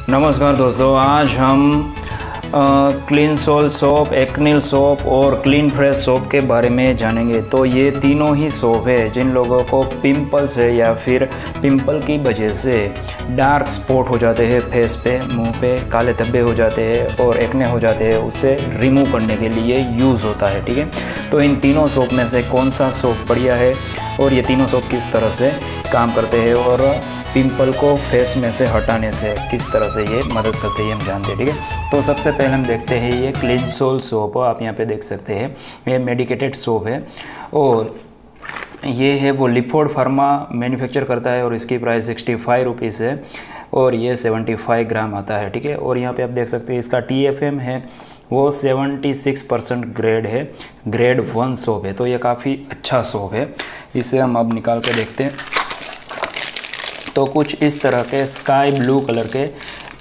नमस्कार दोस्तों, आज हम क्लीन सोल सोप, एक्निल सोप और क्लीन फ्रेश सोप के बारे में जानेंगे। तो ये तीनों ही सोप है जिन लोगों को पिंपल्स है या फिर पिंपल की वजह से डार्क स्पॉट हो जाते हैं फेस पे, मुंह पे काले धब्बे हो जाते हैं और एक्ने हो जाते हैं, उसे रिमूव करने के लिए यूज़ होता है। ठीक है, तो इन तीनों सोप में से कौन सा सोप बढ़िया है और ये तीनों सोप किस तरह से काम करते हैं और पिंपल को फेस में से हटाने से किस तरह से ये मदद करते हैं, हम जानते हैं। ठीक है, तो सबसे पहले हम देखते हैं ये क्लीन सोल सोप। आप यहाँ पे देख सकते हैं ये मेडिकेटेड सोप है और ये है वो लिफोर्ड फार्मा मैन्युफैक्चर करता है और इसकी प्राइस 65 रुपीज़ है और ये 75 ग्राम आता है। ठीक है, और यहाँ पे आप देख सकते हैं इसका TFM है वो 76% ग्रेड है, ग्रेड 1 सोप है। तो ये काफ़ी अच्छा सोप है। इसे हम अब निकाल के देखते हैं। तो कुछ इस तरह के स्काई ब्लू कलर के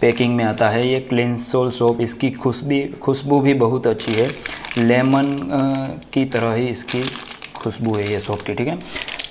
पैकिंग में आता है ये क्लीन सोल सोप। इसकी खुशबू भी बहुत अच्छी है, लेमन की तरह ही इसकी खुशबू है ये सोप की। ठीक है,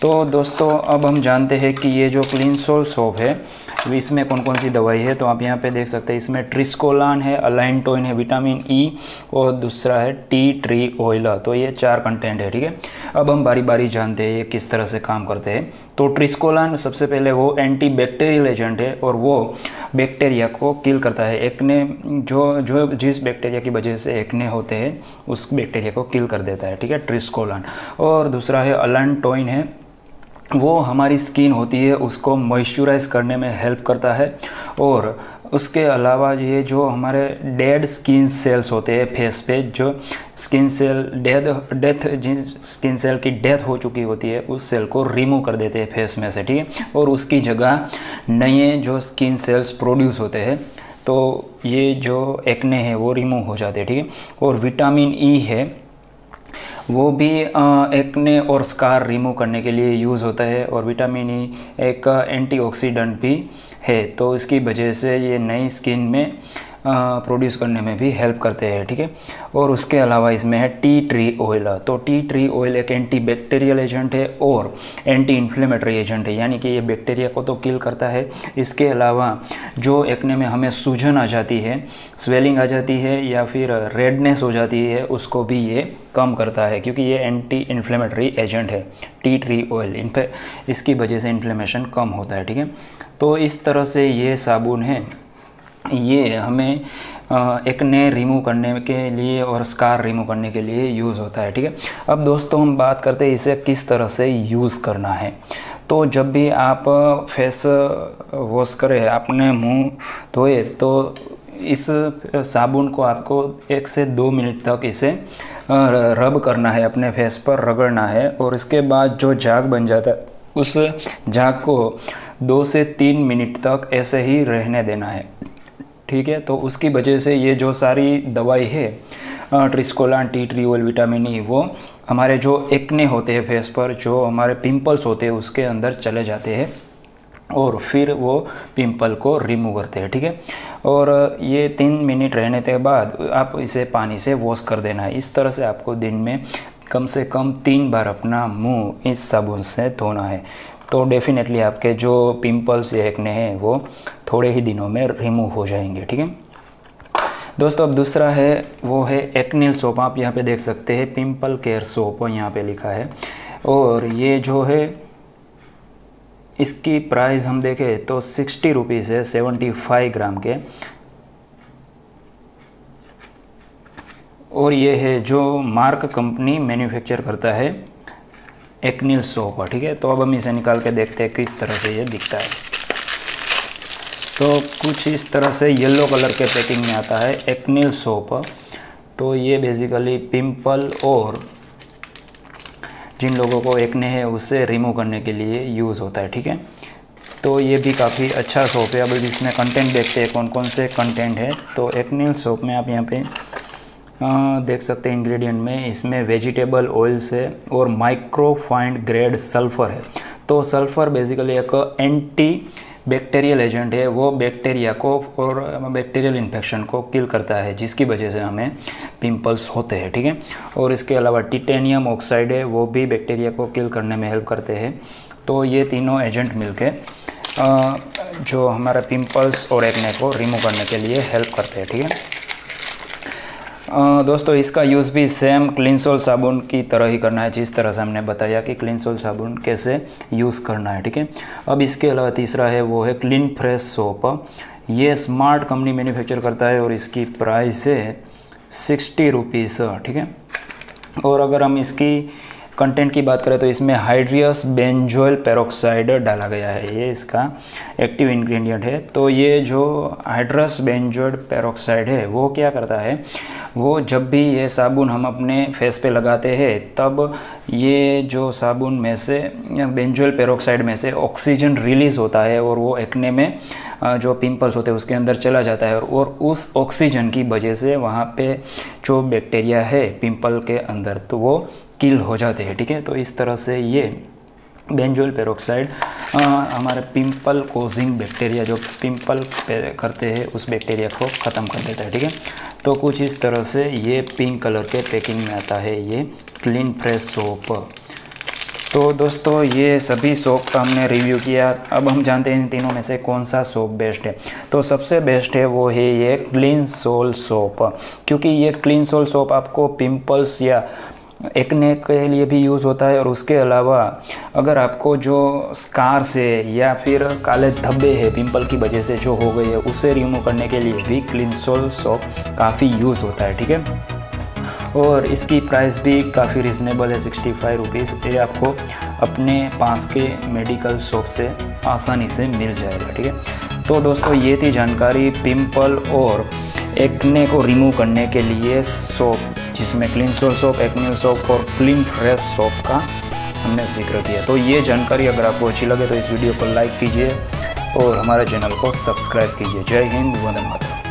तो दोस्तों अब हम जानते हैं कि ये जो क्लीन सोल सोप है इसमें कौन कौन सी दवाई है। तो आप यहाँ पे देख सकते हैं इसमें ट्रिस्कोलान है, अलाइनटोइन है, विटामिन ई और दूसरा है टी ट्री ऑयल। तो ये 4 कंटेंट है। ठीक है, अब हम बारी बारी जानते हैं ये किस तरह से काम करते हैं। तो ट्रिस्कोलान सबसे पहले वो एंटी बैक्टीरियल एजेंट है और वो बैक्टीरिया को किल करता है। एक्ने जो जिस बैक्टीरिया की वजह से एक्ने होते हैं उस बैक्टीरिया को किल कर देता है। ठीक है, ट्रिस्कोलान। और दूसरा है अलाइनटोइन है, वो हमारी स्किन होती है उसको मॉइस्चराइज करने में हेल्प करता है। और उसके अलावा ये जो हमारे डेड स्किन सेल्स होते हैं फेस पे, जो स्किन सेल डेथ जिन स्किन सेल की डेथ हो चुकी होती है उस सेल को रिमूव कर देते हैं फेस में से। ठीक है, और उसकी जगह नए जो स्किन सेल्स प्रोड्यूस होते हैं, तो ये जो एक्ने है वो रिमूव हो जाते हैं। ठीक है, और विटामिन ई है वो भी एक्ने और स्कार रिमूव करने के लिए यूज़ होता है। और विटामिन ई एक एंटीऑक्सीडेंट भी है, तो इसकी वजह से ये नई स्किन में प्रोड्यूस करने में भी हेल्प करते हैं। ठीक है, और उसके अलावा इसमें है टी ट्री ऑयल। तो टी ट्री ऑयल एक एंटी बैक्टीरियल एजेंट है और एंटी इन्फ्लेमेटरी एजेंट है, यानी कि ये बैक्टीरिया को तो किल करता है। इसके अलावा जो एक्ने में हमें सूजन आ जाती है, स्वेलिंग आ जाती है या फिर रेडनेस हो जाती है, उसको भी ये कम करता है क्योंकि ये एंटी इन्फ्लेमेटरी एजेंट है टी ट्री ऑयल। इसकी वजह से इन्फ्लेमेशन कम होता है। ठीक है, तो इस तरह से ये साबुन है, ये हमें एक्ने रिमूव करने के लिए और स्कार रिमूव करने के लिए यूज़ होता है। ठीक है, अब दोस्तों हम बात करते हैं इसे किस तरह से यूज़ करना है। तो जब भी आप फेस वॉश करें, अपने मुंह धोए, तो इस साबुन को आपको 1 से 2 मिनट तक इसे रब करना है, अपने फेस पर रगड़ना है। और इसके बाद जो झाग बन जाता है उस झाग को 2 से 3 मिनट तक ऐसे ही रहने देना है। ठीक है, तो उसकी वजह से ये जो सारी दवाई है ट्रिस्कोलान, tea tree oil, vitamin E, वो हमारे जो एक्ने होते हैं फेस पर, जो हमारे पिंपल्स होते हैं उसके अंदर चले जाते हैं और फिर वो पिंपल को रिमूव करते हैं। ठीक है, और ये 3 मिनट रहने के बाद आप इसे पानी से वॉश कर देना है। इस तरह से आपको दिन में कम से कम 3 बार अपना मुंह इस साबुन से धोना है। तो डेफिनेटली आपके जो पिंपल्स या एक्ने हैं वो थोड़े ही दिनों में रिमूव हो जाएंगे। ठीक है दोस्तों, अब दूसरा है वो है एक्निल सोप। आप यहाँ पे देख सकते हैं पिंपल केयर सोप यहाँ पे लिखा है और ये जो है इसकी प्राइस हम देखें तो 60 रुपीज़ है 75 ग्राम के। और ये है जो मार्क कंपनी मैन्युफैक्चर करता है एक्निल सोप। ठीक है, तो अब हम इसे निकाल के देखते हैं किस तरह से ये दिखता है। तो कुछ इस तरह से येलो कलर के पैकिंग में आता है एक्निल सोप। तो ये बेसिकली पिंपल और जिन लोगों को एक्ने है उसे रिमूव करने के लिए यूज़ होता है। ठीक है, तो ये भी काफ़ी अच्छा सोप है। अब इसमें कंटेंट देखते हैं कौन कौन से कंटेंट है। तो एक्निल सोप में आप यहाँ पे देख सकते हैं इंग्रेडिएंट में, इसमें वेजिटेबल ऑयल्स है और माइक्रोफाइंड ग्रेड सल्फ़र है। तो सल्फ़र बेसिकली एक एंटी बैक्टीरियल एजेंट है, वो बैक्टीरिया को और बैक्टीरियल इन्फेक्शन को किल करता है, जिसकी वजह से हमें पिंपल्स होते हैं। ठीक है, और इसके अलावा टिटेनियम ऑक्साइड है, वो भी बैक्टीरिया को किल करने में हेल्प करते हैं। तो ये तीनों एजेंट मिलके जो हमारे पिंपल्स और एक्ने को रिमूव करने के लिए हेल्प करते हैं। ठीक है दोस्तों, इसका यूज़ भी सेम क्लीनसोल साबुन की तरह ही करना है, जिस तरह से हमने बताया कि क्लीनसोल साबुन कैसे यूज़ करना है। ठीक है, अब इसके अलावा तीसरा है वो है क्लीन फ्रेश सोप। ये स्मार्ट कंपनी मैन्युफैक्चर करता है और इसकी प्राइस है 60 रुपीज़। ठीक है, और अगर हम इसकी कंटेंट की बात करें तो इसमें हाइड्रियस बेंजोइल पेरोक्साइड डाला गया है, ये इसका एक्टिव इंग्रेडिएंट है। तो ये जो हाइड्रस बेंजोइल पेरोक्साइड है वो क्या करता है, वो जब भी ये साबुन हम अपने फेस पे लगाते हैं तब ये जो साबुन में से बेंजोइल पेरोक्साइड में से ऑक्सीजन रिलीज़ होता है और वो एक्ने में जो पिंपल्स होते हैं उसके अंदर चला जाता है और उस ऑक्सीजन की वजह से वहाँ पे जो बैक्टीरिया है पिंपल के अंदर तो वो किल हो जाते हैं। ठीक है, तो इस तरह से ये बेंजोइल पेरोक्साइड हमारे पिंपल कोजिंग बैक्टीरिया जो पिंपल करते हैं उस बैक्टीरिया को ख़त्म कर देता है। ठीक है, तो कुछ इस तरह से ये पिंक कलर के पैकिंग में आता है ये क्लीन फ्रेश सोप। तो दोस्तों, ये सभी सोप का हमने रिव्यू किया। अब हम जानते हैं इन तीनों में से कौन सा सोप बेस्ट है। तो सबसे बेस्ट है वो है ये क्लीनसोल सोप, क्योंकि ये क्लीनसोल सोप आपको पिंपल्स या एक्ने के लिए भी यूज़ होता है और उसके अलावा अगर आपको जो स्कार से या फिर काले धब्बे हैं पिंपल की वजह से जो हो गए हैं उसे रिमूव करने के लिए भी क्लीनसोल सोप काफ़ी यूज़ होता है। ठीक है, और इसकी प्राइस भी काफ़ी रिजनेबल है, 65 रुपीज़। ये आपको अपने पास के मेडिकल शॉप से आसानी से मिल जाएगा। ठीक है, तो दोस्तों ये थी जानकारी पिंपल और एक्ने को रिमूव करने के लिए सोप, जिसमें क्लीनसोल सोप, एक्ने सोप और क्लीन फ्रेश सोप का हमने जिक्र किया। तो ये जानकारी अगर आपको अच्छी लगे तो इस वीडियो को लाइक कीजिए और हमारे चैनल को सब्सक्राइब कीजिए। जय हिंद, वंदे मातरम।